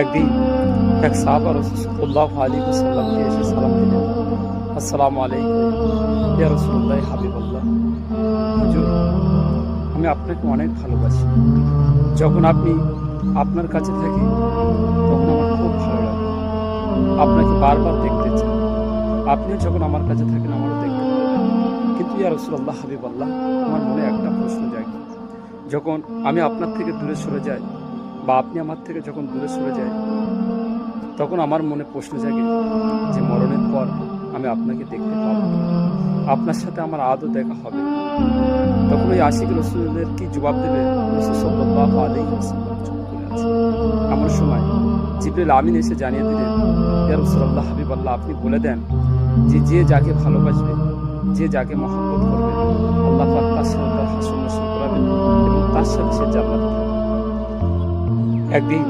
একদিন এক সাহাবা রাসূল সাল্লাল্লাহু আলাইহি ওয়াসাল্লামকে এসে সালাম দিলেন, আসসালামু আলাইকুম ইয়া রাসূলুল্লাহ হাবিবাল্লাহ। হুজুর, আমি আপনাকে অনেক ভালোবাসি। যখন আপনি আপনার কাছে থাকি তখন আমার খুব ভালো লাগে। আপনাকে বারবার দেখতে চাই। আপনিও যখন আমার কাছে থাকেন আমারও দেখতে ভালো লাগে। কিন্তু ইয়া রাসূলুল্লাহ হাবিবাল্লাহ, আমার মনে একটা প্রশ্ন জাগে। যখন আমি আপনার থেকে দূরে সরে যাই বা আপনি আমার থেকে যখন দূরে সরে যায়, তখন আমার মনে প্রশ্ন জাগে যে মরণের পর আমি আপনাকে দেখতে পাবো, আপনার সাথে আমার আদৌ দেখা হবে। তখন ওই আশিক রসুলের কি জবাব দেবে? রাসূল সাল্লাল্লাহু আলাইহি ওয়াসাল্লাম চুপ করে আছে। এমন সময় জিবরিল আমিন এসে জানিয়ে দিলেন, ইয়া রাসূলুল্লাহ হাবিবাল্লাহ, আপনি বলে দেন যে যে যাকে ভালোবাসবে, যে যাকে মহব্বত করবে, আল্লাহ পাক তার সাথে তার হাসর নসর করাবেন এবং তার সাথে সে জান্নাতে থাকবে। একদিন